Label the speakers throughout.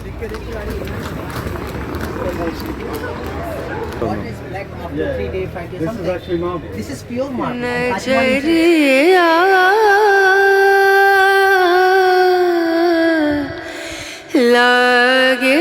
Speaker 1: What is black after 3 days, 5 days? This is actually marble. This is pure marble.
Speaker 2: नजरिया लागे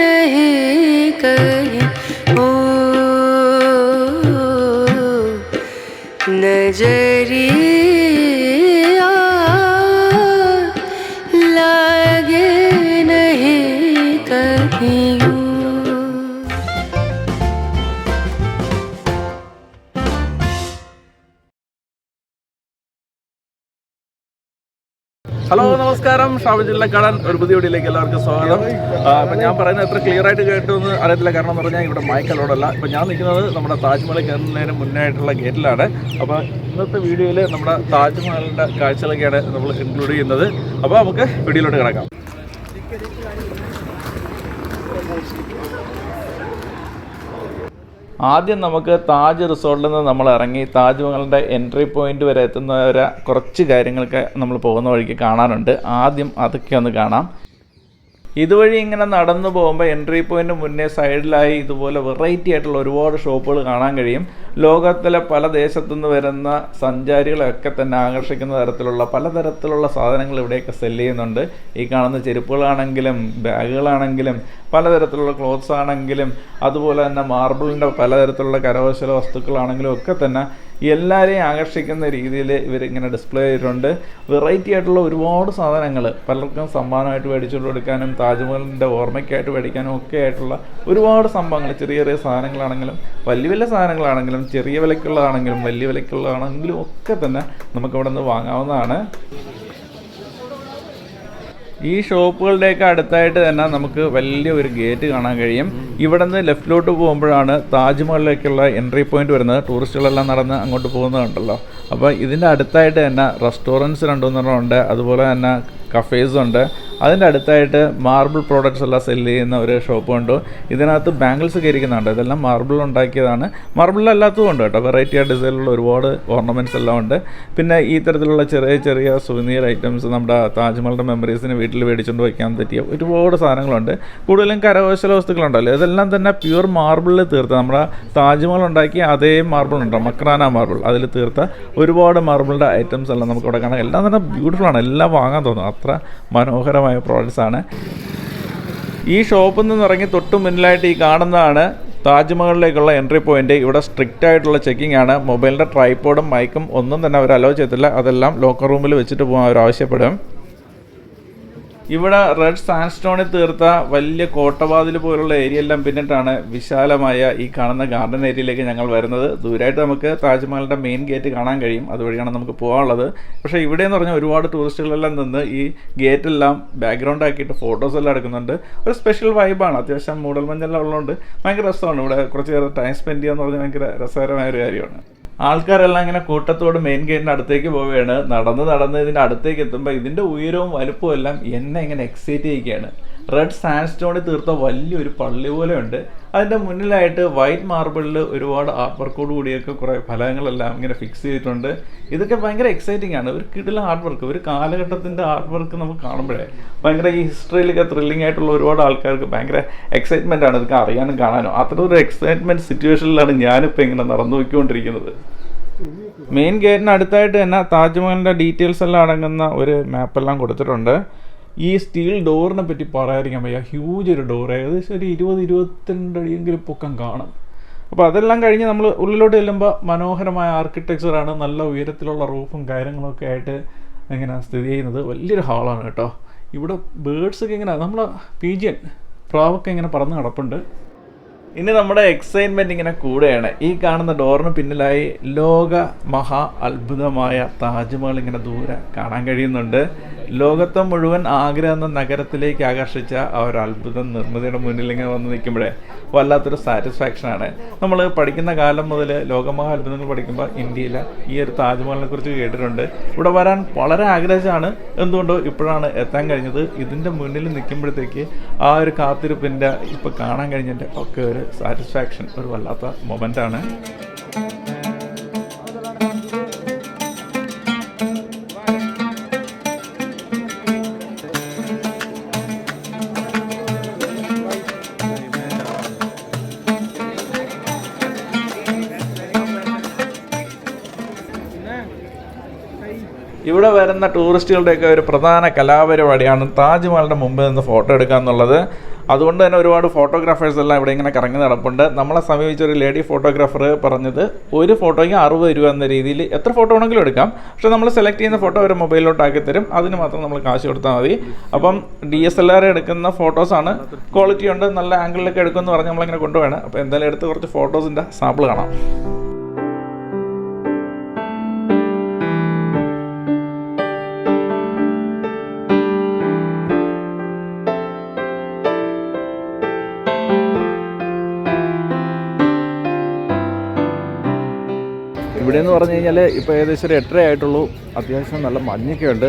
Speaker 2: नहीं कहीं ओ नजरिया लागे नहीं कहीं
Speaker 3: ഹലോ നമസ്കാരം, ഷാബു ജില്ലക്കാടൻ ഒരു പുതിയ വീഡിയോയിലേക്ക് എല്ലാവർക്കും സ്വാഗതം. അപ്പം ഞാൻ പറയുന്നത് എത്ര ക്ലിയർ ആയിട്ട് കേട്ടൊന്നും അറിയത്തില്ല, കാരണം എന്ന് പറഞ്ഞാൽ ഇവിടെ മൈക്കലോടല്ല. ഇപ്പം ഞാൻ നിൽക്കുന്നത് നമ്മുടെ താജ്മഹൽ കയറുന്നതിന് മുന്നായിട്ടുള്ള ഗേറ്റിലാണ്. അപ്പോൾ ഇന്നത്തെ വീഡിയോയിൽ നമ്മുടെ താജ്മഹലിൻ്റെ കാഴ്ചകളൊക്കെയാണ് നമ്മൾ ഇൻക്ലൂഡ് ചെയ്യുന്നത്. അപ്പോൾ നമുക്ക് വീഡിയോയിലോട്ട് കിടക്കാം. ആദ്യം നമുക്ക് താജ് റിസോർട്ടിൽ നിന്ന് നമ്മൾ ഇറങ്ങി താജ്മഹലിൻ്റെ എൻട്രി പോയിന്റ് വരെ എത്തുന്നവരെ കുറച്ച് കാര്യങ്ങളൊക്കെ നമ്മൾ പോകുന്ന വഴിക്ക് കാണാനുണ്ട്. ആദ്യം അതൊക്കെ ഒന്ന് കാണാം. ഇതുവഴി ഇങ്ങനെ നടന്നു പോകുമ്പോൾ എൻട്രി പോയിന്റ് മുന്നേ സൈഡിലായി ഇതുപോലെ വെറൈറ്റി ആയിട്ടുള്ള ഒരുപാട് ഷോപ്പുകൾ കാണാൻ കഴിയും. ലോകത്തിലെ പല ദേശത്തു നിന്ന് വരുന്ന സഞ്ചാരികളെയൊക്കെ തന്നെ ആകർഷിക്കുന്ന തരത്തിലുള്ള പലതരത്തിലുള്ള സാധനങ്ങൾ ഇവിടെയൊക്കെ സെല്ല് ചെയ്യുന്നുണ്ട്. ഈ കാണുന്ന ചെരുപ്പുകളാണെങ്കിലും ബാഗുകളാണെങ്കിലും പലതരത്തിലുള്ള ക്ലോത്ത്സ് ആണെങ്കിലും അതുപോലെ തന്നെ മാർബിളിൻ്റെ പലതരത്തിലുള്ള കരകൗശല വസ്തുക്കളാണെങ്കിലും ഒക്കെ തന്നെ എല്ലാവരെയും ആകർഷിക്കുന്ന രീതിയിൽ ഇവരിങ്ങനെ ഡിസ്പ്ലേ ചെയ്തിട്ടുണ്ട്. വെറൈറ്റി ആയിട്ടുള്ള ഒരുപാട് സാധനങ്ങൾ പലർക്കും സമ്മാനമായിട്ട് മേടിച്ചുകൊണ്ട് കൊടുക്കാനും താജ്മഹലിൻ്റെ ഓർമ്മയ്ക്കായിട്ട് മേടിക്കാനും ഒക്കെ ആയിട്ടുള്ള ഒരുപാട് സംഭവങ്ങൾ, ചെറിയ ചെറിയ സാധനങ്ങളാണെങ്കിലും വലിയ വലിയ സാധനങ്ങളാണെങ്കിലും ചെറിയ വിലക്കുള്ളതാണെങ്കിലും വലിയ വിലക്കുള്ളതാണെങ്കിലും ഒക്കെ തന്നെ നമുക്കിവിടെ നിന്ന് വാങ്ങാവുന്നതാണ്. ഈ ഷോപ്പുകളുടെയൊക്കെ അടുത്തായിട്ട് തന്നെ നമുക്ക് വലിയ ഒരു ഗേറ്റ് കാണാൻ കഴിയും. ഇവിടെ നിന്ന് ലെഫ്റ്റിലോട്ട് പോകുമ്പോഴാണ് താജ്മഹലിലേക്കുള്ള എൻട്രി പോയിന്റ് വരുന്നത്. ടൂറിസ്റ്റുകളെല്ലാം നടന്ന് അങ്ങോട്ട് പോകുന്നതുണ്ടല്ലോ. അപ്പോൾ ഇതിൻ്റെ അടുത്തായിട്ട് തന്നെ റെസ്റ്റോറൻറ്റ്സ് രണ്ടുമൂന്നെണ്ണമുണ്ട്, അതുപോലെ തന്നെ കഫേസ് ഉണ്ട്. അതിൻ്റെ അടുത്തായിട്ട് മാർബിൾ പ്രോഡക്റ്റ്സ് എല്ലാം സെല്ല് ചെയ്യുന്ന ഒരു ഷോപ്പ് ഉണ്ട്. ഇതിനകത്ത് ബാംഗിൾസ് ഒക്കെ ഇരിക്കുന്നുണ്ട്. ഇതെല്ലാം മാർബിൾ ഉണ്ടാക്കിയതാണ്. മാർബിളിലല്ലാത്തതും ഉണ്ട് കേട്ടോ. വെറൈറ്റി ആയിട്ട് ഡിസൈനിലുള്ള ഒരുപാട് ഓർണമെൻറ്റ്സ് എല്ലാം ഉണ്ട്. പിന്നെ ഈ തരത്തിലുള്ള ചെറിയ ചെറിയ സുവനീർ ഐറ്റംസ് നമ്മുടെ താജ്മഹലിൻ്റെ മെമ്മറീസിന് വീട്ടിൽ മേടിച്ചുകൊണ്ട് വയ്ക്കാൻ പറ്റിയ ഒരുപാട് സാധനങ്ങളുണ്ട്. കൂടുതലും കരകൗശല വസ്തുക്കളുണ്ടല്ലോ, ഇതെല്ലാം തന്നെ പ്യുവർ മാർബിളിൽ തീർത്ത നമ്മുടെ താജ്മഹൽ ഉണ്ടാക്കിയ അതേ മാർബിൾ ഉണ്ടോ, മക്രാന മാർബിൾ, അതിൽ തീർത്ത ഒരുപാട് മാർബിളിൻ്റെ ഐറ്റംസ് എല്ലാം നമുക്ക് ഇവിടെ കാണാം. എല്ലാം തന്നെ ബ്യൂട്ടിഫുൾ ആണ്. എല്ലാം വാങ്ങാൻ തോന്നും, അത്ര മനോഹരമായ പ്രോഡക്റ്റ്സ് ആണ്. ഈ ഷോപ്പിൽ നിന്ന് ഇറങ്ങി തൊട്ട് മുന്നിലായിട്ട് ഈ കാണുന്നതാണ് താജ്മഹലിലേക്കുള്ള എൻട്രി പോയിന്റ്. ഇവിടെ സ്ട്രിക്റ്റ് ആയിട്ടുള്ള ചെക്കിംഗ് ആണ്. മൊബൈലിൻ്റെ ട്രൈപോഡും മൈക്കും ഒന്നും തന്നെ അവർ അലോ ചെയ്തില്ല. അതെല്ലാം ലോക്കർ റൂമിൽ വെച്ചിട്ട് പോകാൻ അവർ ആവശ്യപ്പെടും. ഇവിടെ റെഡ് സാൻഡ്സ്റ്റോണിൽ തീർത്ത വലിയ കോട്ടവാതിൽ പോലുള്ള ഏരിയ എല്ലാം പിന്നിട്ടാണ് വിശാലമായ ഈ കാണുന്ന ഗാർഡൻ ഏരിയയിലേക്ക് ഞങ്ങൾ വരുന്നത്. ദൂരമായിട്ട് നമുക്ക് താജ്മഹലിൻ്റെ മെയിൻ ഗേറ്റ് കാണാൻ കഴിയും, അതുവഴിയാണ് നമുക്ക് പോകാനുള്ളത്. പക്ഷേ ഇവിടെ എന്ന് പറഞ്ഞാൽ ഒരുപാട് ടൂറിസ്റ്റുകളെല്ലാം നിന്ന് ഈ ഗേറ്റെല്ലാം ബാക്ക്ഗ്രൗണ്ട് ആക്കിയിട്ട് ഫോട്ടോസ് എല്ലാം എടുക്കുന്നുണ്ട്. ഒരു സ്പെഷ്യൽ വൈബാണ്. അത്യാവശ്യം മൂടൽമഞ്ഞെല്ലാം ഉള്ളതുകൊണ്ട് ഭയങ്കര രസമാണ്. ഇവിടെ കുറച്ച് നേരം ടൈം സ്പെൻഡ് ചെയ്യുക എന്ന് പറഞ്ഞാൽ ഭയങ്കര രസകരമായ ഒരു കാര്യമാണ്. ആൾക്കാരെല്ലാം ഇങ്ങനെ കൂട്ടത്തോട് മെയിൻ ഗേറ്റിൻ്റെ അടുത്തേക്ക് പോവുകയാണ്. നടന്ന് ഇതിൻ്റെ അടുത്തേക്ക് എത്തുമ്പോൾ ഇതിൻ്റെ ഉയരവും വലുപ്പവും എല്ലാം എന്നെ ഇങ്ങനെ എക്സൈറ്റ് ചെയ്യുകയാണ്. റെഡ് സാൻഡ്സ്റ്റോണിൽ തീർത്ത വലിയൊരു പള്ളി പോലെ ഉണ്ട്. അതിൻ്റെ മുന്നിലായിട്ട് വൈറ്റ് മാർബിളിൽ ഒരുപാട് ആർട്ട് വർക്കോട് കൂടിയൊക്കെ കുറേ ഫലങ്ങളെല്ലാം ഇങ്ങനെ ഫിക്സ് ചെയ്തിട്ടുണ്ട്. ഇതൊക്കെ ഭയങ്കര എക്സൈറ്റിംഗ് ആണ്. ഒരു കിടിലൻ ആർട്ട് വർക്ക്, ഒരു കാലഘട്ടത്തിൻ്റെ ആർട്ട് വർക്ക് നമുക്ക് കാണുമ്പോഴേ ഭയങ്കര ഈ ഹിസ്റ്ററിയിലൊക്കെ ത്രില്ലിംഗ് ആയിട്ടുള്ള ഒരുപാട് ആൾക്കാർക്ക് ഭയങ്കര എക്സൈറ്റ്മെൻ്റ് ആണ് ഇതൊക്കെ അറിയാനും കാണാനും. അത്ര ഒരു എക്സൈറ്റ്മെൻറ്റ് സിറ്റുവേഷനിലാണ് ഞാനിപ്പോൾ ഇങ്ങനെ നടന്നു പോയിക്കൊണ്ടിരിക്കുന്നത്. മെയിൻ ഗേറ്റിന് അടുത്തായിട്ട് തന്നെ താജ്മഹലിൻ്റെ ഡീറ്റെയിൽസ് എല്ലാം അടങ്ങുന്ന ഒരു മാപ്പെല്ലാം കൊടുത്തിട്ടുണ്ട്. ഈ സ്റ്റീൽ ഡോറിനെ പറ്റി പറയാതിരിക്കാൻ വയ്യ. ഹ്യൂജ് ഒരു ഡോർ, ഏകദേശം ഒരു 20-22 അടിയെങ്കിലും പൊക്കം കാണും. അപ്പോൾ അതെല്ലാം കഴിഞ്ഞ് നമ്മൾ ഉള്ളിലോട്ട് ചെല്ലുമ്പോൾ മനോഹരമായ ആർക്കിടെക്ചറാണ്. നല്ല ഉയരത്തിലുള്ള റൂഫും കാര്യങ്ങളൊക്കെ ആയിട്ട് ഇങ്ങനെ സ്ഥിതി ചെയ്യുന്നത്. വലിയൊരു ഹാളാണ് കേട്ടോ. ഇവിടെ ബേഡ്സൊക്കെ ഇങ്ങനെ നമ്മളെ പീജിയൻ പ്രാവൊക്കെ ഇങ്ങനെ പറന്ന് കിടപ്പുണ്ട്. ഇനി നമ്മുടെ എക്സൈറ്റ്മെൻറ്റ് ഇങ്ങനെ കൂടുകയാണ്. ഈ കാണുന്ന ഡോറിന് പിന്നിലായി ലോക മഹാ അത്ഭുതമായ താജ്മഹൽ ഇങ്ങനെ ദൂരെ കാണാൻ കഴിയുന്നുണ്ട്. ലോകത്തെ മുഴുവൻ ആഗ്ര എന്ന നഗരത്തിലേക്ക് ആകർഷിച്ച ആ ഒരു അത്ഭുത നിർമ്മിതിയുടെ മുന്നിൽ ഇങ്ങനെ വന്ന് നിൽക്കുമ്പോഴേ വല്ലാത്തൊരു സാറ്റിസ്ഫാക്ഷനാണ്. നമ്മൾ പഠിക്കുന്ന കാലം മുതൽ ലോകമഹാ അത്ഭുതങ്ങൾ പഠിക്കുമ്പോൾ ഇന്ത്യയിലെ ഈ ഒരു താജ്മഹലിനെ കുറിച്ച് കേട്ടിട്ടുണ്ട്. ഇവിടെ വരാൻ വളരെ ആഗ്രഹിച്ചാണ്, എന്തുകൊണ്ടോ ഇപ്പോഴാണ് എത്താൻ കഴിഞ്ഞത്. ഇതിൻ്റെ മുന്നിൽ നിൽക്കുമ്പോഴത്തേക്ക് ആ ഒരു കാത്തിരിപ്പിൻ്റെ ഇപ്പോൾ കാണാൻ കഴിഞ്ഞതിൻ്റെ ഒക്കെ ഒരു സാറ്റിസ്ഫാക്ഷൻ, ഒരു വല്ലാത്ത മൊമെൻ്റാണ്. ഇവിടെ വരുന്ന ടൂറിസ്റ്റുകളുടെയൊക്കെ ഒരു പ്രധാന കലാപരിപാടിയാണ് താജ്മഹലിൻ്റെ മുമ്പിൽ നിന്ന് ഫോട്ടോ എടുക്കുക എന്നുള്ളത്. അതുകൊണ്ട് തന്നെ ഒരുപാട് ഫോട്ടോഗ്രാഫേഴ്സ് എല്ലാം ഇവിടെ ഇങ്ങനെ കറങ്ങി നടപ്പുണ്ട്. നമ്മളെ സമീപിച്ച ഒരു ലേഡി ഫോട്ടോഗ്രാഫർ പറഞ്ഞത് ഒരു ഫോട്ടോയ്ക്ക് 60 രൂപ എന്ന രീതിയിൽ എത്ര ഫോട്ടോ വേണമെങ്കിലും എടുക്കാം. പക്ഷേ നമ്മൾ സെലക്ട് ചെയ്യുന്ന ഫോട്ടോ ഒരു മൊബൈലിലോട്ട് ആക്കി തരും. അതിന് മാത്രം നമ്മൾ കാശ് കൊടുത്താൽ മതി. അപ്പം DSLR എടുക്കുന്ന ഫോട്ടോസാണ്, ക്വാളിറ്റി ഉണ്ട്, നല്ല ആംഗിളിലൊക്കെ എടുക്കുമെന്ന് പറഞ്ഞ് നമ്മളിങ്ങനെ കൊണ്ടുപോകണം. അപ്പോൾ എന്തായാലും എടുത്ത് കുറച്ച് ഫോട്ടോസിൻ്റെ സാമ്പിൾ കാണാം. ഇവിടെ എന്ന് പറഞ്ഞു കഴിഞ്ഞാൽ ഇപ്പോൾ ഏകദേശം ഒരു 8:30 ആയിട്ടുള്ളൂ. അത്യാവശ്യം നല്ല മഞ്ഞൊക്കെ ഉണ്ട്.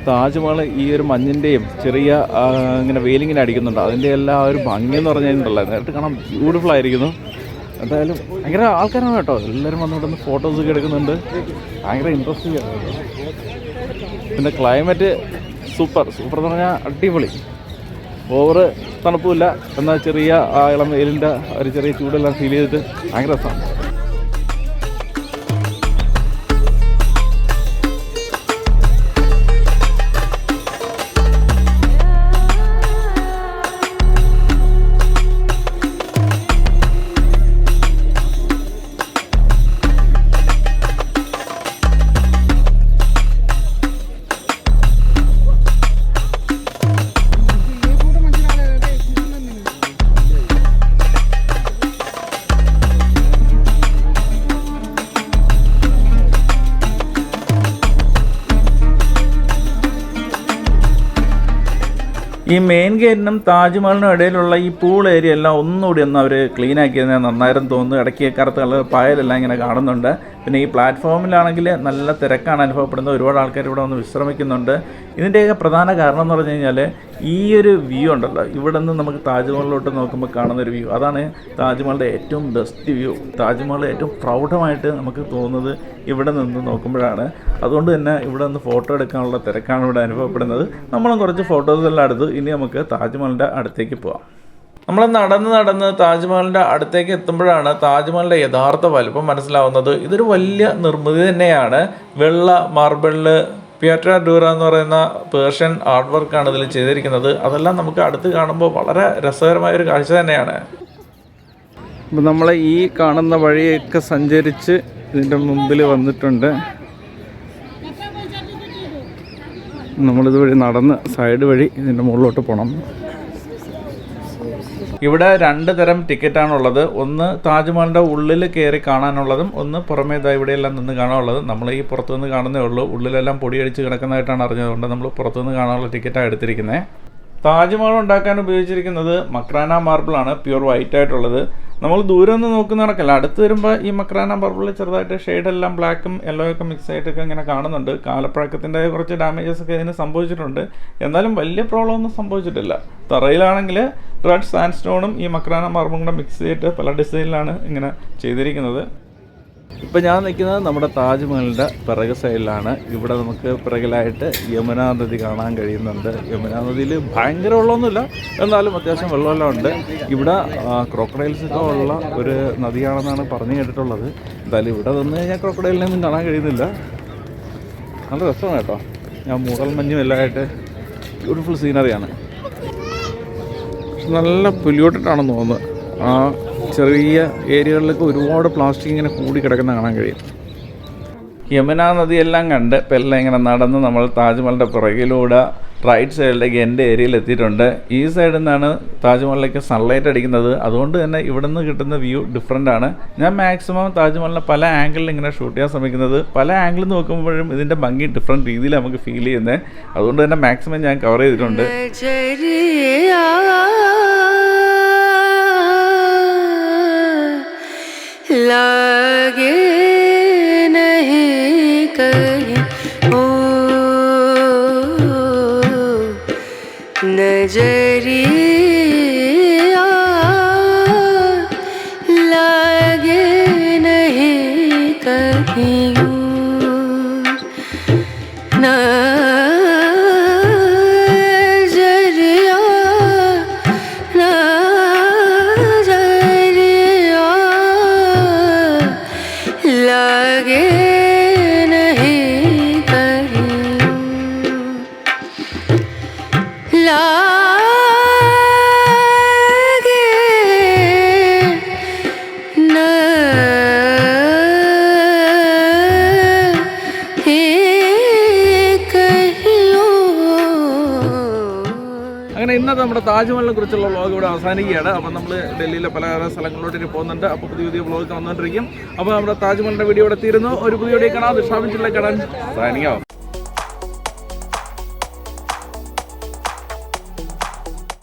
Speaker 3: താജ്മഹൽ ഈ ഒരു മഞ്ഞിൻ്റെയും ചെറിയ ഇങ്ങനെ വെയിലിങ്ങനെ അടിക്കുന്നുണ്ട്. അതിൻ്റെ എല്ലാ ഒരു ഭംഗി എന്ന് പറഞ്ഞു കഴിഞ്ഞിട്ടുള്ളത് നേരിട്ട് കാണാൻ ബ്യൂട്ടിഫുൾ ആയിരിക്കുന്നു. എന്തായാലും ഭയങ്കര ആൾക്കാരാണ് കേട്ടോ. എല്ലാവരും വന്നിട്ട് ഫോട്ടോസൊക്കെ എടുക്കുന്നുണ്ട്. ഭയങ്കര ഇൻട്രസ്റ്റിംഗ് ആണ്. പിന്നെ ക്ലൈമറ്റ് സൂപ്പർ എന്ന് പറഞ്ഞാൽ അടിപൊളി. ഓവർ തണുപ്പില്ല, എന്നാൽ ചെറിയ ഇളം വെയിലിൻ്റെ ഒരു ചെറിയ ചൂടെല്ലാം ഫീൽ ചെയ്തിട്ട് ഭയങ്കര രസമാണ്. ഈ മെയിൻ ഗേറ്റിനും താജ്മഹലിനും ഇടയിലുള്ള ഈ പൂൾ ഏരിയ എല്ലാം ഒന്നുകൂടി അവർ ക്ലീൻ ആക്കിയത് നന്നായിരുന്നു തോന്നുന്നു. ഇടയ്ക്ക് കറുത്ത കളർ പായലെല്ലാം ഇങ്ങനെ കാണുന്നുണ്ട്. പിന്നെ ഈ പ്ലാറ്റ്ഫോമിലാണെങ്കിൽ നല്ല തിരക്കാണ് അനുഭവപ്പെടുന്നത്. ഒരുപാട് ആൾക്കാർ ഇവിടെ വന്ന് വിശ്രമിക്കുന്നുണ്ട്. ഇതിൻ്റെയൊക്കെ പ്രധാന കാരണം എന്ന് പറഞ്ഞു കഴിഞ്ഞാൽ ഈ ഒരു വ്യൂ ഉണ്ടല്ലോ, ഇവിടെ നിന്ന് നമുക്ക് താജ്മഹലിലോട്ട് നോക്കുമ്പോൾ കാണുന്നൊരു വ്യൂ, അതാണ് താജ്മഹലിൻ്റെ ഏറ്റവും ബെസ്റ്റ് വ്യൂ. താജ്മഹൽ ഏറ്റവും പ്രൗഢമായിട്ട് നമുക്ക് തോന്നുന്നത് ഇവിടെ നിന്ന് നോക്കുമ്പോഴാണ്. അതുകൊണ്ട് തന്നെ ഇവിടെ നിന്ന് ഫോട്ടോ എടുക്കാനുള്ള തിരക്കാണ് ഇവിടെ അനുഭവപ്പെടുന്നത്. നമ്മളും കുറച്ച് ഫോട്ടോസെല്ലാം എടുത്തു. ഇനി നമുക്ക് താജ്മഹലിൻ്റെ അടുത്തേക്ക് പോവാം. നമ്മൾ നടന്ന് താജ്മഹലിൻ്റെ അടുത്തേക്ക് എത്തുമ്പോഴാണ് താജ്മഹലിൻ്റെ യഥാർത്ഥ വലുപ്പം മനസ്സിലാവുന്നത്. ഇതൊരു വലിയ നിർമ്മിതി തന്നെയാണ്. വെള്ള മാർബിളിൽ പിയാട്ര ഡൂറ എന്ന് പറയുന്ന പേർഷ്യൻ ആർട്ട് വർക്കാണ് ഇതിൽ ചെയ്തിരിക്കുന്നത്. അതെല്ലാം നമുക്ക് അടുത്ത് കാണുമ്പോൾ വളരെ രസകരമായൊരു കാഴ്ച തന്നെയാണ്. അപ്പോൾ നമ്മൾ ഈ കാണുന്ന വഴിയൊക്കെ സഞ്ചരിച്ച് ഇതിൻ്റെ മുമ്പിൽ വന്നിട്ടുണ്ട്. നമ്മളിതുവഴി നടന്ന് സൈഡ് വഴി ഇതിൻ്റെ മുകളിലോട്ട് പോകണം. ഇവിടെ 2 തരം ടിക്കറ്റാണുള്ളത്. ഒന്ന് താജ്മഹലിൻ്റെ ഉള്ളിൽ കയറി കാണാനുള്ളതും ഒന്ന് പുറമേ ഇവിടെയെല്ലാം നിന്ന് കാണാനുള്ളതും. നമ്മൾ ഈ പുറത്തുനിന്ന് കാണുന്നേ ഉള്ളൂ. ഉള്ളിലെല്ലാം പൊടിയടിച്ച് കിടക്കുന്നതായിട്ടാണ് അറിഞ്ഞതുകൊണ്ട് നമ്മൾ പുറത്തുനിന്ന് കാണാനുള്ള ടിക്കറ്റാണ് എടുത്തിരിക്കുന്നത്. താജ്മഹൽ ഉണ്ടാക്കാൻ ഉപയോഗിച്ചിരിക്കുന്നത് മക്രാന മാർബിളാണ്, പ്യുവർ വൈറ്റ് ആയിട്ടുള്ളത്. നമ്മൾ ദൂരെ നിന്ന് നോക്കുന്ന കണക്കല്ല, അടുത്ത് വരുമ്പോൾ ഈ മക്രാന മാർബിളിൽ ചെറുതായിട്ട് ഷെയ്ഡെല്ലാം ബ്ലാക്കും യെല്ലോയൊക്കെ മിക്സ് ആയിട്ടൊക്കെ ഇങ്ങനെ കാണുന്നുണ്ട്. കാലപ്പഴക്കത്തിൻ്റെ കുറച്ച് ഡാമേജസ് ഒക്കെ ഇതിന് സംഭവിച്ചിട്ടുണ്ട്. എന്നാലും വലിയ പ്രോബ്ലം ഒന്നും സംഭവിച്ചിട്ടില്ല. തറയിലാണെങ്കിൽ റെഡ് സാൻഡ് സ്റ്റോണും ഈ മക്രാന മാർബിളും കൂടെ മിക്സ് ചെയ്തിട്ട് പല ഡിസൈനിലാണ് ഇങ്ങനെ ചെയ്തിരിക്കുന്നത്. ഇപ്പോൾ ഞാൻ നിൽക്കുന്നത് നമ്മുടെ താജ്മഹലിൻ്റെ പിറക് സൈഡിലാണ്. ഇവിടെ നമുക്ക് പിറകിലായിട്ട് യമുന നദി കാണാൻ കഴിയുന്നുണ്ട്. യമുന നദിയിൽ ഭയങ്കര വെള്ളമൊന്നുമില്ല, എന്നാലും അത്യാവശ്യം വെള്ളമെല്ലാം ഉണ്ട്. ഇവിടെ ക്രോക്കഡൈൽസൊക്കെ ഉള്ള ഒരു നദിയാണെന്നാണ് പറഞ്ഞു കേട്ടിട്ടുള്ളത്. എന്തായാലും ഇവിടെ വന്നു കഴിഞ്ഞാൽ ക്രോക്കഡൈലിനൊന്നും കാണാൻ കഴിയുന്നില്ല. നല്ല രസമാണ് കേട്ടോ. ഞാൻ മൂടൽ മഞ്ഞും എല്ലാമായിട്ട് ബ്യൂട്ടിഫുൾ സീനറിയാണ്. നല്ല പൊല്യൂട്ടഡാണെന്ന് തോന്നുന്നു. ആ ചെറിയ ഏരിയകളിലൊക്കെ ഒരുപാട് പ്ലാസ്റ്റിക് ഇങ്ങനെ കൂടി കിടക്കുന്ന കാണാൻ കഴിയും. യമുന നദിയെല്ലാം കണ്ട് ഇപ്പം എല്ലാം ഇങ്ങനെ നടന്ന് നമ്മൾ താജ്മഹലിൻ്റെ പുറകിലൂടെ റൈറ്റ് സൈഡിലേക്ക് എൻ്റെ ഏരിയയിൽ എത്തിയിട്ടുണ്ട്. ഈ സൈഡിൽ നിന്നാണ് താജ്മഹലിലേക്ക് സൺലൈറ്റ് അടിക്കുന്നത്. അതുകൊണ്ട് തന്നെ ഇവിടെ നിന്ന് കിട്ടുന്ന വ്യൂ ഡിഫറെൻ്റ് ആണ്. ഞാൻ മാക്സിമം താജ്മഹലിനെ പല ആംഗിളിൽ ഇങ്ങനെ ഷൂട്ട് ചെയ്യാൻ ശ്രമിക്കുന്നത്. പല ആംഗിളിൽ നോക്കുമ്പോഴും ഇതിൻ്റെ ഭംഗി ഡിഫറെൻറ്റ് രീതിയിൽ നമുക്ക് ഫീൽ ചെയ്യുന്നത്. അതുകൊണ്ട് തന്നെ മാക്സിമം ഞാൻ കവർ ചെയ്തിട്ടുണ്ട്.
Speaker 2: लागे नहीं कहीं ओ नजरिया, लागे नहीं कहीं लगे नहीं कहीं
Speaker 3: ഇന്നത്തെ നമ്മുടെ താജ്മഹലിനെ കുറിച്ചുള്ള വ്ളോഗ് ഇവിടെ അവസാനിക്കുകയാണ്. അപ്പോൾ നമ്മൾ ഡൽഹിയിലെ പല സ്ഥലങ്ങളിലോട്ട് ഇനി പോകുന്നുണ്ട്. അപ്പോൾ പുതിയ വ്ളോഗ് വന്നുകൊണ്ടിരിക്കും. അപ്പോൾ നമ്മുടെ താജ്മഹലിൻ്റെ വീഡിയോ ഇവിടെ തീരുന്നു. ഒരു പുതിയ വീഡിയോ കാണാം. Shabin Chillakkadan signing of.